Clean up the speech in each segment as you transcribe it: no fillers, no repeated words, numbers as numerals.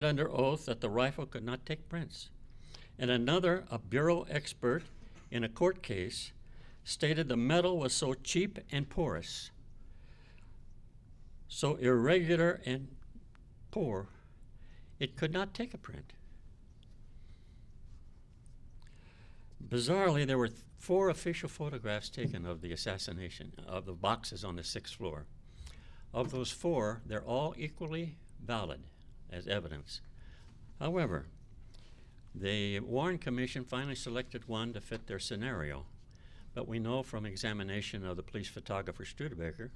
under oath that the rifle could not take prints. And another, a bureau expert in a court case, stated the metal was so cheap and porous, so irregular and poor, it could not take a print. Bizarrely, there were 4 official photographs taken of the assassination, of the boxes on the 6th floor. Of those 4, they're all equally valid as evidence. However, the Warren Commission finally selected one to fit their scenario. But we know from examination of the police photographer Studebaker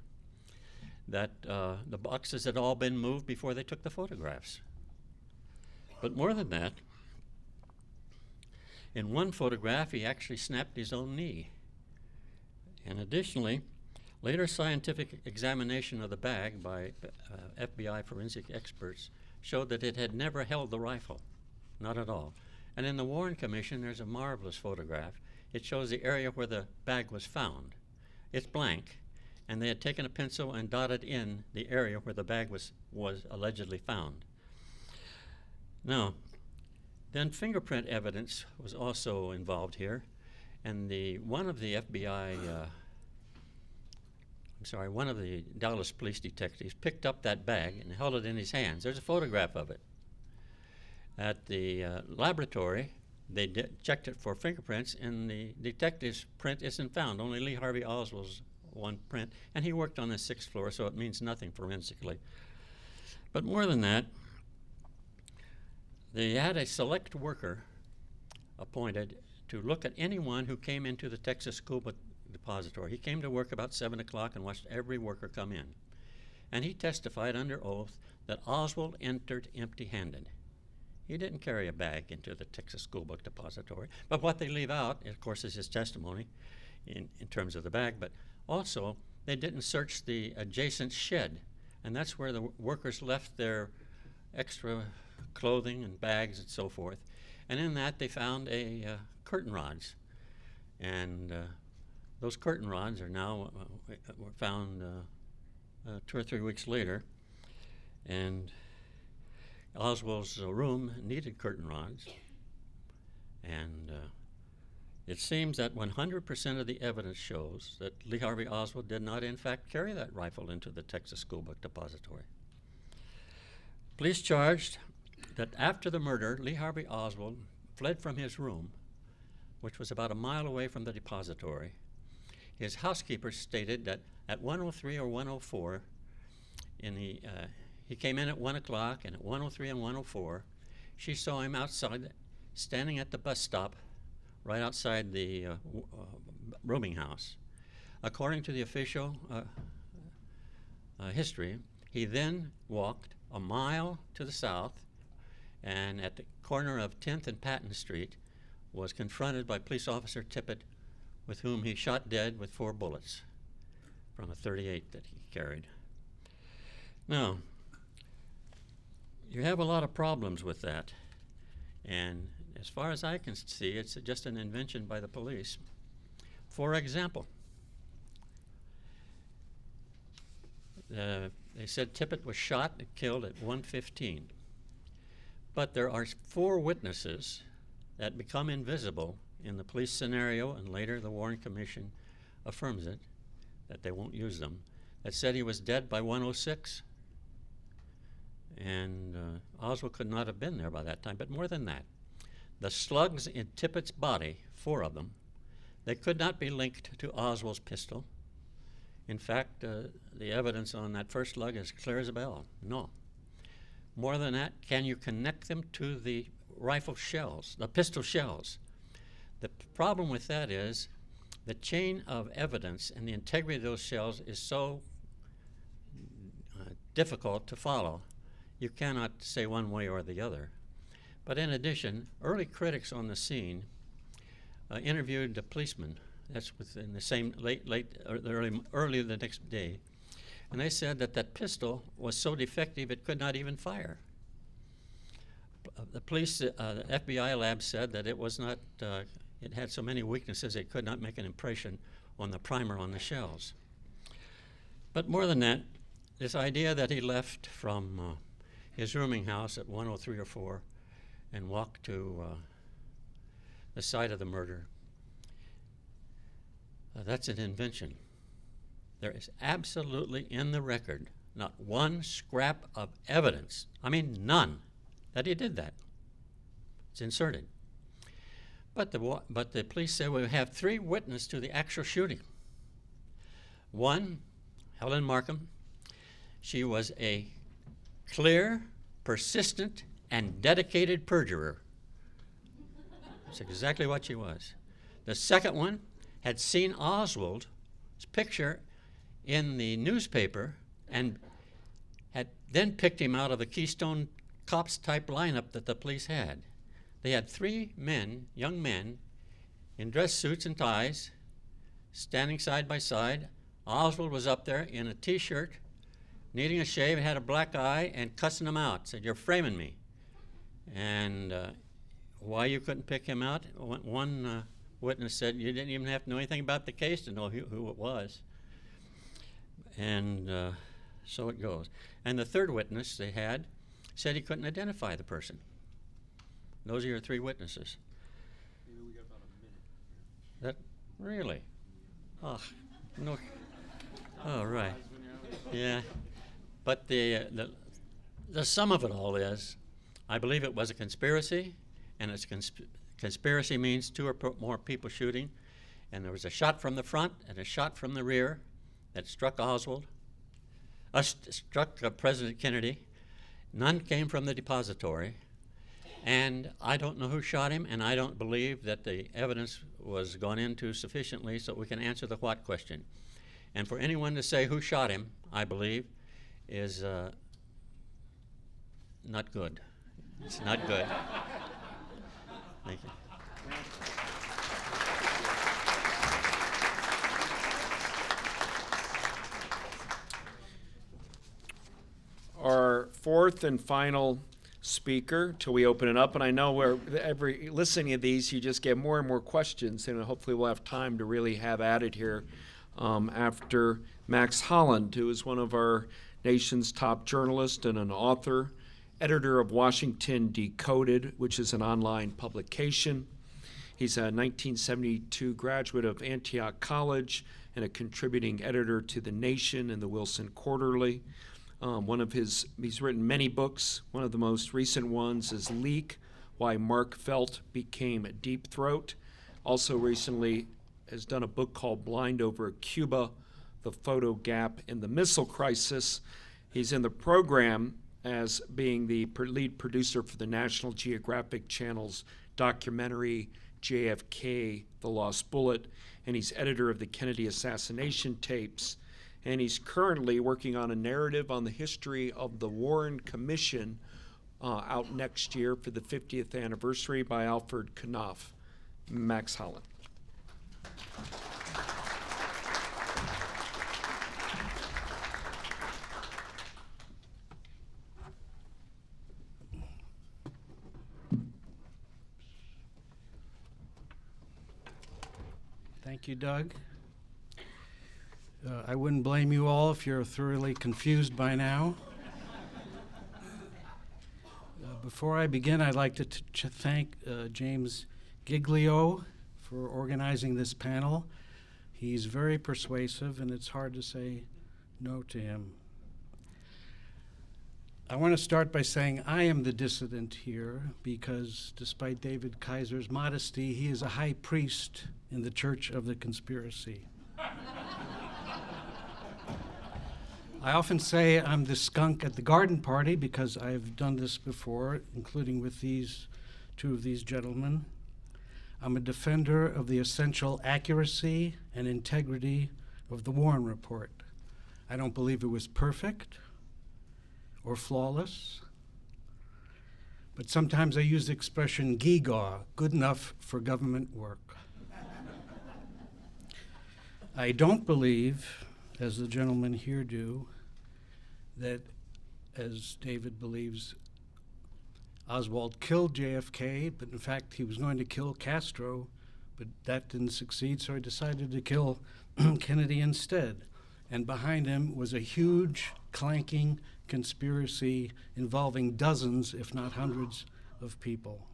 that the boxes had all been moved before they took the photographs. But more than that, in one photograph, he actually snapped his own knee. And additionally, later scientific examination of the bag by FBI forensic experts showed that it had never held the rifle, not at all. And in the Warren Commission, there's a marvelous photograph. It shows the area where the bag was found. It's blank, and they had taken a pencil and dotted in the area where the bag was allegedly found. Now, then fingerprint evidence was also involved here, and one of the Dallas police detectives picked up that bag and held it in his hands. There's a photograph of it. At the laboratory, they checked it for fingerprints, and the detective's print isn't found. Only Lee Harvey Oswald's one print, and he worked on the 6th floor, so it means nothing forensically. But more than that, they had a select worker appointed to look at anyone who came into the Texas School Book Depository. He came to work about 7 o'clock and watched every worker come in. And he testified under oath that Oswald entered empty-handed. He didn't carry a bag into the Texas School Book Depository. But what they leave out, of course, is his testimony in terms of the bag, but also they didn't search the adjacent shed. And that's where the workers left their extra clothing and bags and so forth. And in that, they found curtain rods. And those curtain rods are now were found 2 or 3 weeks later. And Oswald's room needed curtain rods. And it seems that 100% of the evidence shows that Lee Harvey Oswald did not, in fact, carry that rifle into the Texas School Book Depository. Police charged that after the murder, Lee Harvey Oswald fled from his room, which was about a mile away from the depository. His housekeeper stated that at 1:03 or 1:04, he came in at 1 o'clock, and at 1:03 and 1:04, she saw him outside, standing at the bus stop right outside the rooming house. According to the official history, he then walked a mile to the south, and at the corner of 10th and Patton Street was confronted by police officer Tippett, with whom he shot dead with 4 bullets from a .38 that he carried. Now, you have a lot of problems with that, and as far as I can see, it's just an invention by the police. For example, they said Tippett was shot and killed at 1:15. But there are 4 witnesses that become invisible in the police scenario, and later the Warren Commission affirms it, that they won't use them, that said he was dead by 1:06. And Oswald could not have been there by that time. But more than that, the slugs in Tippett's body, 4 of them, they could not be linked to Oswald's pistol. In fact, the evidence on that first slug is clear as a bell. No. More than that, can you connect them to the rifle shells, the pistol shells? The problem with that is the chain of evidence and the integrity of those shells is so difficult to follow. You cannot say one way or the other. But in addition, early critics on the scene interviewed a policeman. That's within the same early the next day. And they said that pistol was so defective it could not even fire. The police, the FBI lab said that it was not, it had so many weaknesses it could not make an impression on the primer on the shells. But more than that, this idea that he left from his rooming house at 103 or 4 and walked to the site of the murder. That's an invention. There is absolutely in the record not one scrap of evidence, I mean none, that he did that. It's inserted. But the police say we have 3 witnesses to the actual shooting. One, Helen Markham. She was a clear, persistent, and dedicated perjurer. That's exactly what she was. The second one had seen Oswald's picture in the newspaper and had then picked him out of the Keystone Cops type lineup that the police had. They had 3 men, young men, in dress suits and ties, standing side by side. Oswald was up there in a T-shirt, needing a shave, and had a black eye, and cussing him out. Said, "You're framing me." And why you couldn't pick him out? One witness said you didn't even have to know anything about the case to know who it was. And so it goes. And the third witness they had said he couldn't identify the person. Those are your 3 witnesses. Maybe we got about a minute. That really? Oh, no. Oh, right. Yeah. But the sum of it all is, I believe it was a conspiracy, and it's conspiracy means 2 or more people shooting, and there was a shot from the front and a shot from the rear that struck Oswald, struck President Kennedy. None came from the depository, and I don't know who shot him, and I don't believe that the evidence was gone into sufficiently so we can answer the what question. And for anyone to say who shot him, I believe, is not good. It's not good. Thank you. Our 4th and final speaker till we open it up, and I know listening to these, you just get more and more questions, and hopefully we'll have time to really have at it here after Max Holland, who is one of our nation's top journalists and an author, editor of Washington Decoded, which is an online publication. He's a 1972 graduate of Antioch College and a contributing editor to The Nation and the Wilson Quarterly. He's written many books. One of the most recent ones is Leak, Why Mark Felt Became a Deep Throat. Also recently has done a book called Blind Over Cuba, The Photo Gap in the Missile Crisis. He's in the program as being the lead producer for the National Geographic Channel's documentary JFK, The Lost Bullet, and he's editor of the Kennedy Assassination tapes. And he's currently working on a narrative on the history of the Warren Commission out next year for the 50th anniversary by Alfred Knopf. Max Holland. Thank you, Doug. I wouldn't blame you all if you're thoroughly confused by now. Before I begin, I'd like to thank James Giglio for organizing this panel. He's very persuasive, and it's hard to say no to him. I want to start by saying I am the dissident here because, despite David Kaiser's modesty, he is a high priest in the Church of the Conspiracy. I often say I'm the skunk at the garden party because I've done this before, including with 2 of these gentlemen. I'm a defender of the essential accuracy and integrity of the Warren Report. I don't believe it was perfect or flawless, but sometimes I use the expression gewgaw, good enough for government work. I don't believe, as the gentlemen here do, that, as David believes, Oswald killed JFK, but in fact he was going to kill Castro, but that didn't succeed, so he decided to kill Kennedy instead. And behind him was a huge, clanking conspiracy involving dozens, if not hundreds, of people.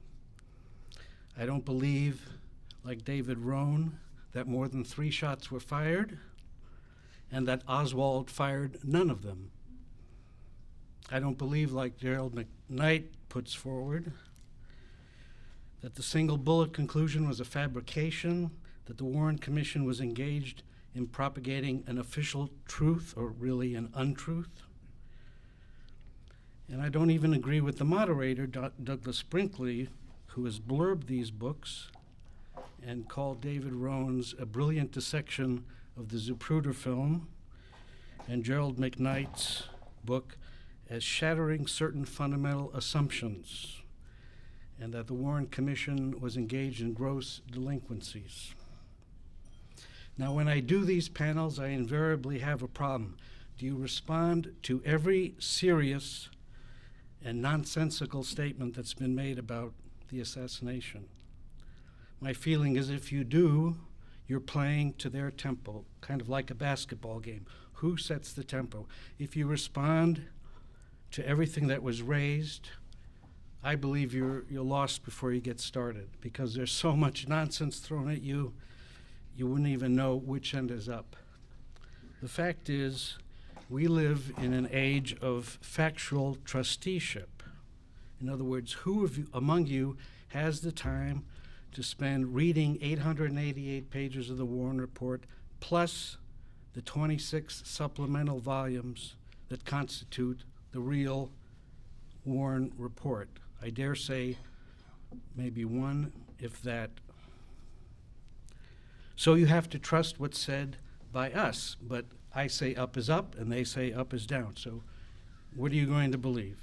I don't believe, like David Rohn, that more than 3 shots were fired and that Oswald fired none of them. I don't believe, like Gerald McKnight puts forward, that the single bullet conclusion was a fabrication, that the Warren Commission was engaged in propagating an official truth, or really an untruth. And I don't even agree with the moderator, Douglas Brinkley, who has blurbed these books and called David Rohn's a brilliant dissection of the Zapruder film, and Gerald McKnight's book as shattering certain fundamental assumptions, and that the Warren Commission was engaged in gross delinquencies. Now, when I do these panels, I invariably have a problem. Do you respond to every serious and nonsensical statement that's been made about the assassination? My feeling is if you do, you're playing to their tempo, kind of like a basketball game. Who sets the tempo? If you respond to everything that was raised, I believe you're lost before you get started, because there's so much nonsense thrown at you, you wouldn't even know which end is up. The fact is, we live in an age of factual trusteeship. In other words, who of you, among you has the time to spend reading 888 pages of the Warren Report, plus the 26 supplemental volumes that constitute the real Warren Report? I dare say maybe one, if that. So you have to trust what's said by us, but I say up is up and they say up is down. So what are you going to believe?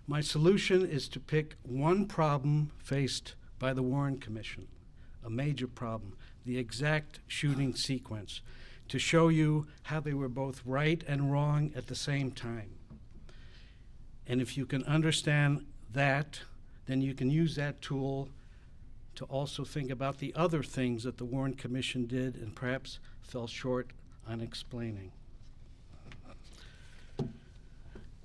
My solution is to pick one problem faced by the Warren Commission, a major problem, the exact shooting sequence, to show you how they were both right and wrong at the same time. And if you can understand that, then you can use that tool to also think about the other things that the Warren Commission did and perhaps fell short on explaining.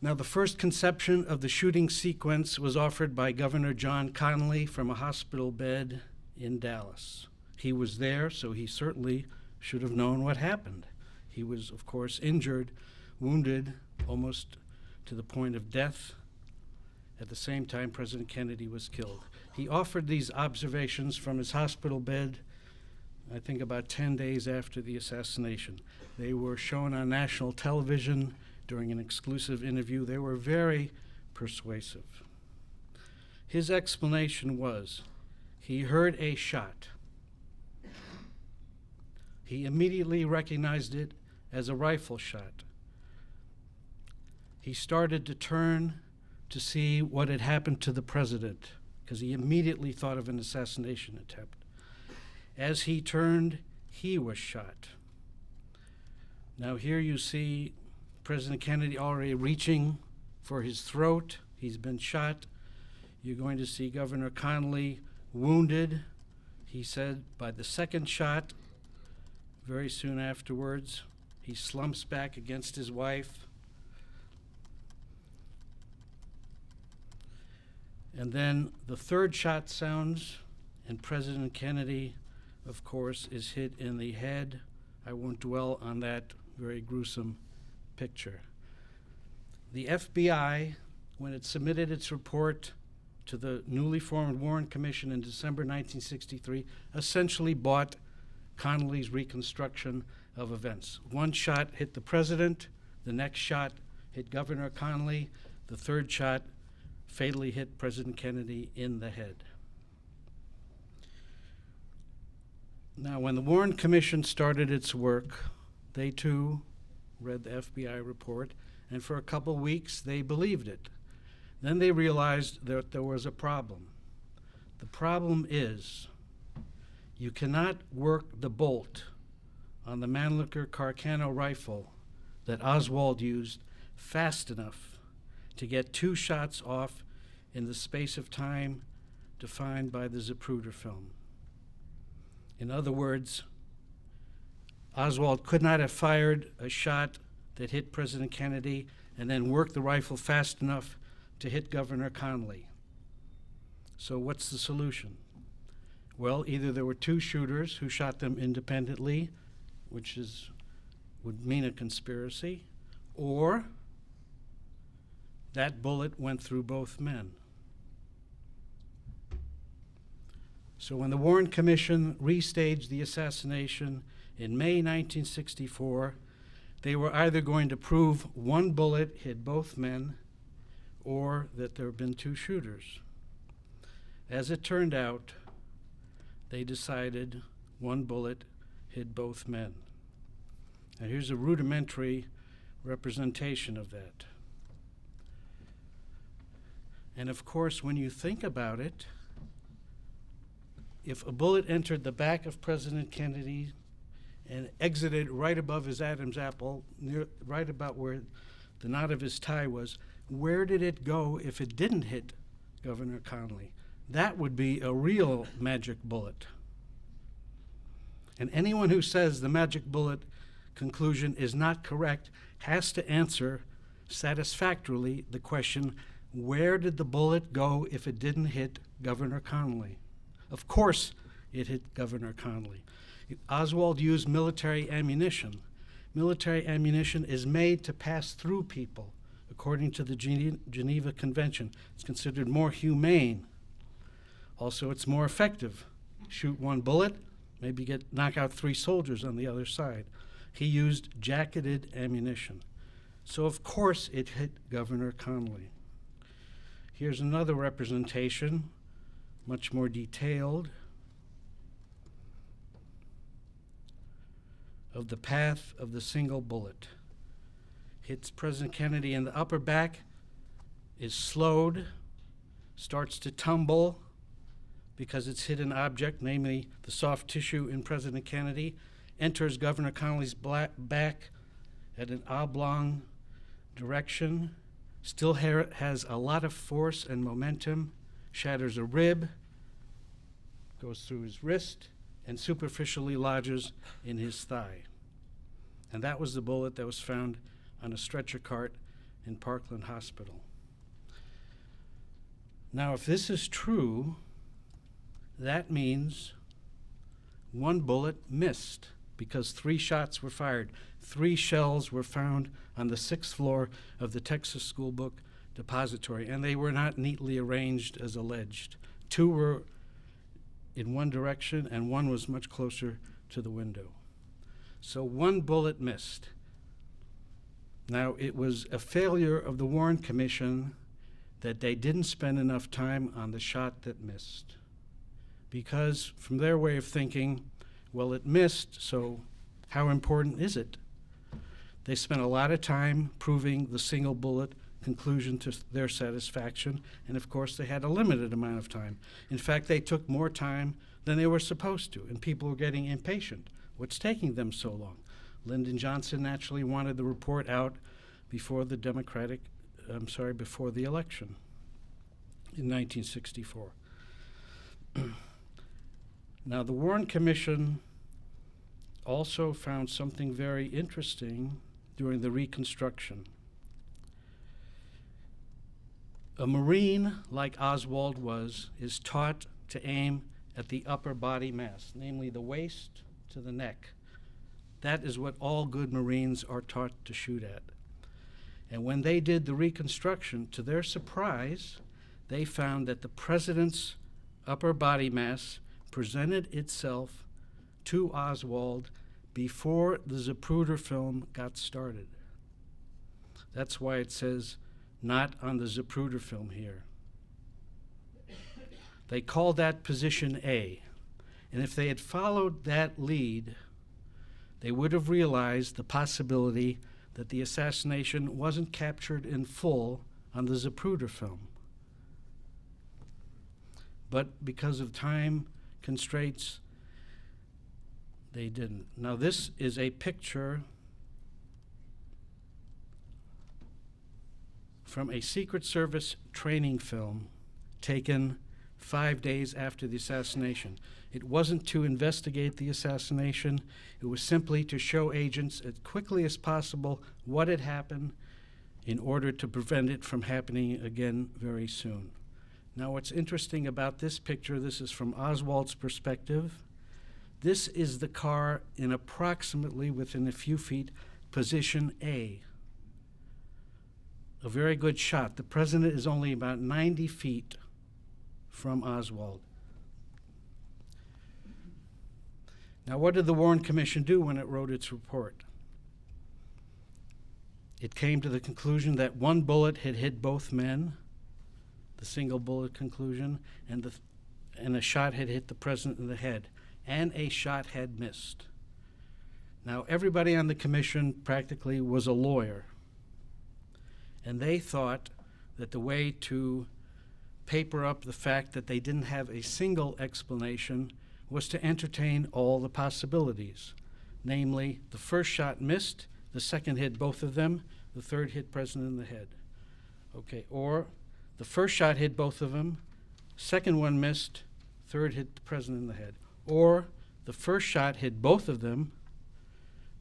Now, the first conception of the shooting sequence was offered by Governor John Connally from a hospital bed in Dallas. He was there, so he certainly should have known what happened. He was, of course, injured, wounded, almost to the point of death. At the same time, President Kennedy was killed. He offered these observations from his hospital bed, I think about 10 days after the assassination. They were shown on national television during an exclusive interview. They were very persuasive. His explanation was, he heard a shot. He immediately recognized it as a rifle shot. He started to turn to see what had happened to the president, because he immediately thought of an assassination attempt. As he turned, he was shot. Now here you see President Kennedy already reaching for his throat. He's been shot. You're going to see Governor Connally wounded. He said by the second shot, very soon afterwards, he slumps back against his wife. And then the third shot sounds, and President Kennedy, of course, is hit in the head. I won't dwell on that very gruesome picture. The FBI, when it submitted its report to the newly formed Warren Commission in December 1963, essentially bought Connally's reconstruction of events. One shot hit the president, the next shot hit Governor Connally, the third shot fatally hit President Kennedy in the head. Now, when the Warren Commission started its work, they too read the FBI report, and for a couple weeks they believed it. Then they realized that there was a problem. The problem is you cannot work the bolt on the Mannlicher Carcano rifle that Oswald used fast enough to get 2 shots off in the space of time defined by the Zapruder film. In other words, Oswald could not have fired a shot that hit President Kennedy and then worked the rifle fast enough to hit Governor Connally. So what's the solution? Well, either there were two shooters who shot them independently, which would mean a conspiracy, or that bullet went through both men. So when the Warren Commission restaged the assassination in May 1964, they were either going to prove one bullet hit both men or that there had been two shooters. As it turned out, they decided one bullet hit both men. Now here's a rudimentary representation of that. And of course, when you think about it, if a bullet entered the back of President Kennedy and exited right above his Adam's apple, right about where the knot of his tie was, where did it go if it didn't hit Governor Connally? That would be a real magic bullet. And anyone who says the magic bullet conclusion is not correct has to answer satisfactorily the question, where did the bullet go if it didn't hit Governor Connally? Of course it hit Governor Connally. Oswald used military ammunition. Military ammunition is made to pass through people, according to the Geneva Convention. It's considered more humane. Also, it's more effective. Shoot one bullet, maybe knock out 3 soldiers on the other side. He used jacketed ammunition. So of course it hit Governor Connally. Here's another representation, much more detailed, of the path of the single bullet. Hits President Kennedy in the upper back, is slowed, starts to tumble because it's hit an object, namely the soft tissue in President Kennedy, enters Governor Connally's back at an oblong direction, still has a lot of force and momentum, shatters a rib, goes through his wrist, and superficially lodges in his thigh. And that was the bullet that was found on a stretcher cart in Parkland Hospital. Now, if this is true, that means one bullet missed because 3 shots were fired. 3 shells were found on the 6th floor of the Texas School Book Depository, and they were not neatly arranged as alleged. 2 were in one direction, and 1 was much closer to the window. So 1 bullet missed. Now, it was a failure of the Warren Commission that they didn't spend enough time on the shot that missed. Because from their way of thinking, well, it missed, so how important is it? They spent a lot of time proving the single bullet conclusion to their satisfaction, and of course they had a limited amount of time. In fact, they took more time than they were supposed to, and people were getting impatient. What's taking them so long? Lyndon Johnson naturally wanted the report out before the before the election in 1964. Now, the Warren Commission also found something very interesting during the Reconstruction. A Marine, like Oswald was, is taught to aim at the upper body mass, namely the waist to the neck. That is what all good Marines are taught to shoot at. And when they did the reconstruction, to their surprise, they found that the president's upper body mass presented itself to Oswald before the Zapruder film got started. That's why it says, not on the Zapruder film here. They called that position A. And if they had followed that lead, they would have realized the possibility that the assassination wasn't captured in full on the Zapruder film. But because of time constraints, they didn't. Now, this is a picture from a Secret Service training film taken 5 days after the assassination. It wasn't to investigate the assassination. It was simply to show agents as quickly as possible what had happened in order to prevent it from happening again very soon. Now, what's interesting about this picture, this is from Oswald's perspective. This is the car in approximately, within a few feet, position A. A very good shot. The president is only about 90 feet from Oswald. Now, what did the Warren Commission do when it wrote its report? It came to the conclusion that one bullet had hit both men, the single bullet conclusion, and a shot had hit the president in the head, and a shot had missed. Now, everybody on the commission practically was a lawyer, and they thought that the way to paper up the fact that they didn't have a single explanation was to entertain all the possibilities. Namely, the first shot missed, the second hit both of them, the third hit president in the head. Okay, or the first shot hit both of them, second one missed, third hit the president in the head. Or the first shot hit both of them,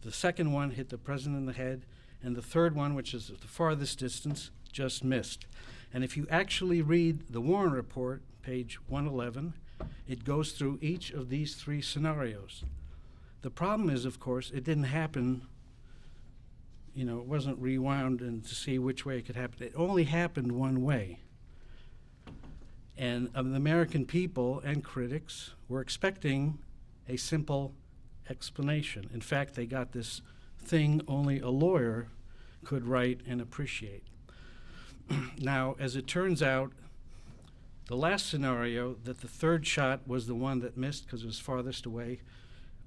the second one hit the president in the head, and the third one, which is at the farthest distance, just missed. And if you actually read the Warren report, page 111, it goes through each of these three scenarios. The problem is, of course, it didn't happen, it wasn't rewound and to see which way it could happen. It only happened one way. And the American people and critics were expecting a simple explanation. In fact, they got this thing only a lawyer could write and appreciate. Now, as it turns out, the last scenario, that the third shot was the one that missed because it was farthest away,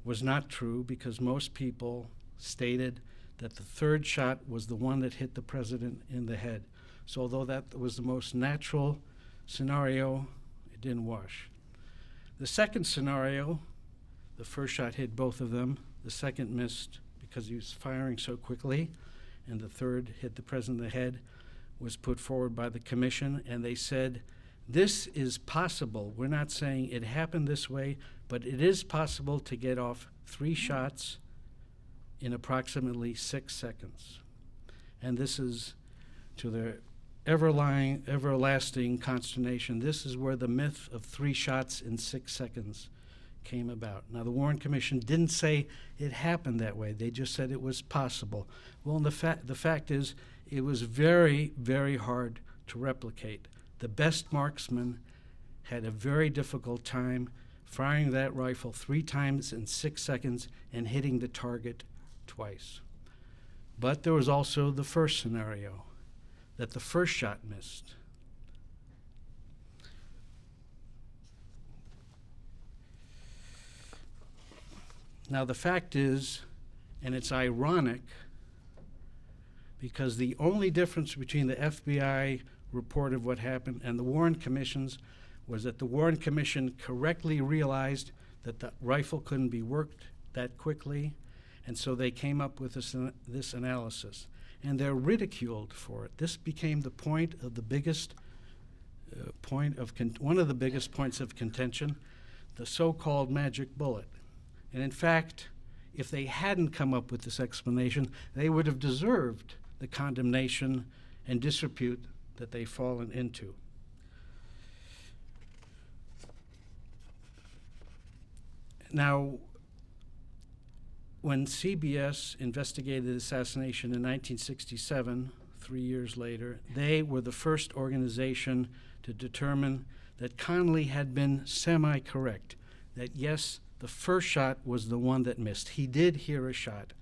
was not true, because most people stated that the third shot was the one that hit the president in the head. So although that was the most natural scenario, it didn't wash. The second scenario, the first shot hit both of them, the second missed because he was firing so quickly, and the third hit the president in the head, was put forward by the commission, and they said, this is possible. We're not saying it happened this way, but it is possible to get off 3 shots in approximately 6 seconds. And this is, to their everlasting consternation, this is where the myth of 3 shots in 6 seconds came about. Now, the Warren Commission didn't say it happened that way. They just said it was possible. Well, the fact is, it was very, very hard to replicate. The best marksman had a very difficult time firing that rifle 3 times in 6 seconds and hitting the target twice. But there was also the first scenario, that the first shot missed. Now, the fact is, and it's ironic, because the only difference between the FBI report of what happened and the Warren Commission's was that the Warren Commission correctly realized that the rifle couldn't be worked that quickly, and so they came up with this analysis. And they're ridiculed for it. This became the point of the biggest one of the biggest points of contention, the so-called magic bullet. And in fact, if they hadn't come up with this explanation, they would have deserved the condemnation and disrepute that they've fallen into. Now, when CBS investigated the assassination in 1967, 3 years later, they were the first organization to determine that Connally had been semi-correct, that yes, the first shot was the one that missed. He did hear a shot,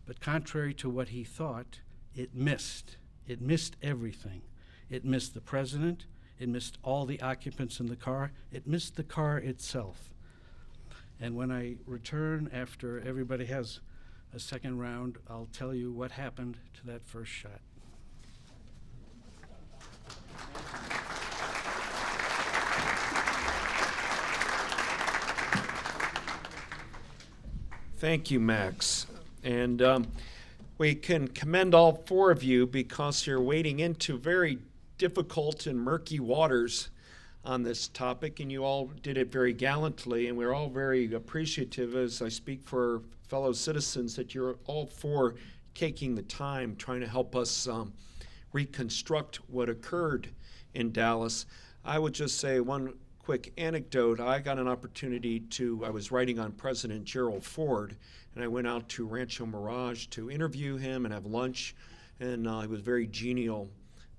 but contrary to what he thought, it missed. It missed everything. It missed the president. It missed all the occupants in the car. It missed the car itself. And when I return after everybody has a second round, I'll tell you what happened to that first shot. Thank you, Max. And we can commend all 4 of you because you're wading into very difficult and murky waters on this topic, and you all did it very gallantly, and we're all very appreciative, as I speak for fellow citizens, that you're all for taking the time, trying to help us reconstruct what occurred in Dallas. I would just say one quick anecdote. I got an opportunity I was writing on President Gerald Ford, and I went out to Rancho Mirage to interview him and have lunch, and he was a very genial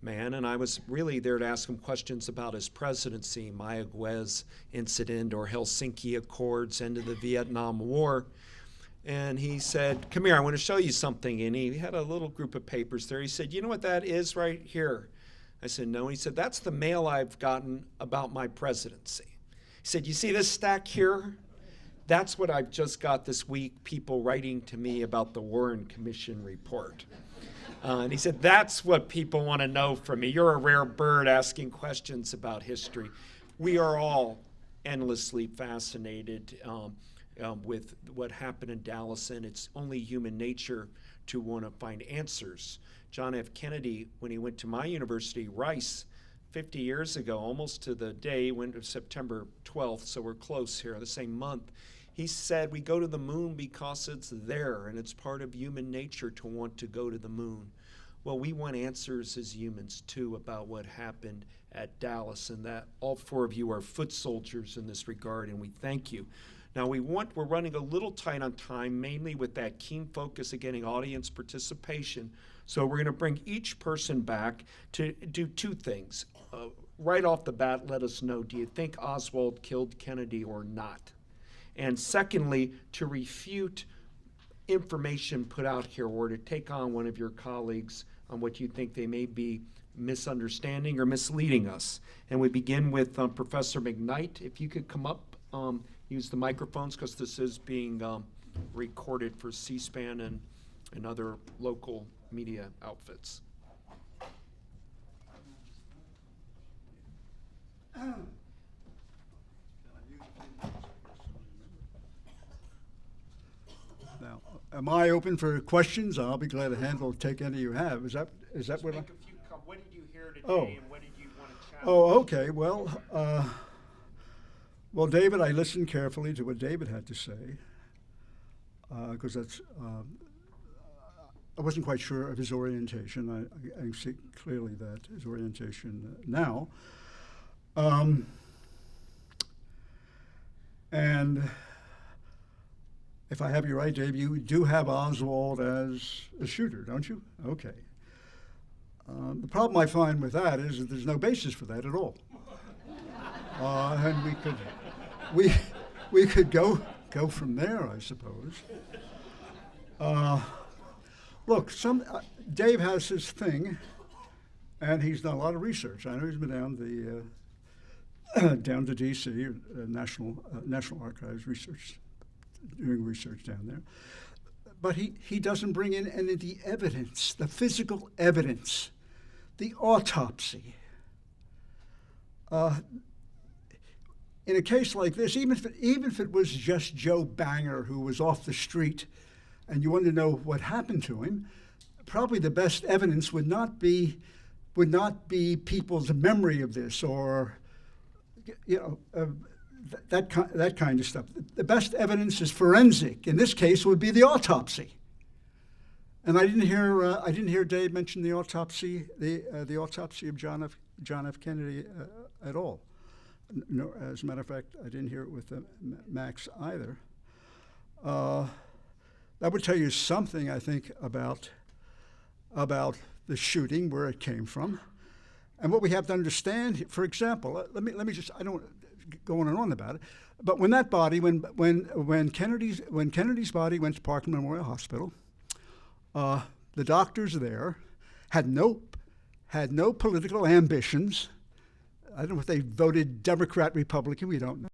man, and I was really there to ask him questions about his presidency, Mayaguez incident or Helsinki Accords, end of the Vietnam War. And he said, "Come here, I want to show you something." And he had a little group of papers there. He said, "You know what that is right here?" I said, "No." He said, "That's the mail I've gotten about my presidency." He said, "You see this stack here? That's what I've just got this week, people writing to me about the Warren Commission report." And he said, "That's what people want to know from me. You're a rare bird asking questions about history." We are all endlessly fascinated with what happened in Dallas, and it's only human nature to want to find answers. John F. Kennedy, when he went to my university, Rice, 50 years ago, almost to the day, went to September 12th, so we're close here, the same month, he said, "We go to the moon because it's there, and it's part of human nature to want to go to the moon." Well, we want answers as humans, too, about what happened at Dallas, and that all four of you are foot soldiers in this regard, and we thank you. Now, we're running a little tight on time, mainly with that keen focus of getting audience participation. So we're going to bring each person back to do two things. Right off the bat, let us know, do you think Oswald killed Kennedy or not? And secondly, to refute information put out here or to take on one of your colleagues on what you think they may be misunderstanding or misleading us. And we begin with Professor McKnight. If you could come up, use the microphones because this is being recorded for C-SPAN and other local media outfits. Now, am I open for questions? I'll be glad to take any you have. Is that what? What did you hear today, Oh. and what did you want to challenge? Oh, okay. Well, David, I listened carefully to what David had to say because I wasn't quite sure of his orientation. I see clearly that his orientation now. And if I have you right, Dave, you do have Oswald as a shooter, don't you? Okay. The problem I find with that is that there's no basis for that at all. And we could go from there, I suppose. Look, Dave has his thing, and he's done a lot of research. I know he's been down to D.C., National Archives doing research down there. But he doesn't bring in any of the evidence, the physical evidence, the autopsy. In a case like this, even if it was just Joe Banger who was off the street and you wanted to know what happened to him, probably the best evidence would not be people's memory of this or that kind of stuff. The best evidence is forensic. In this case, would be the autopsy. And I didn't hear Dave mention the autopsy, the autopsy of John F. Kennedy at all. No, as a matter of fact, I didn't hear it with Max either. That would tell you something, I think, about the shooting, where it came from, and what we have to understand. For example, let me just, I don't go on and on about it, but when that body, when Kennedy's body went to Parkland Memorial Hospital, the doctors there had no political ambitions. I don't know if they voted Democrat, Republican, we don't know.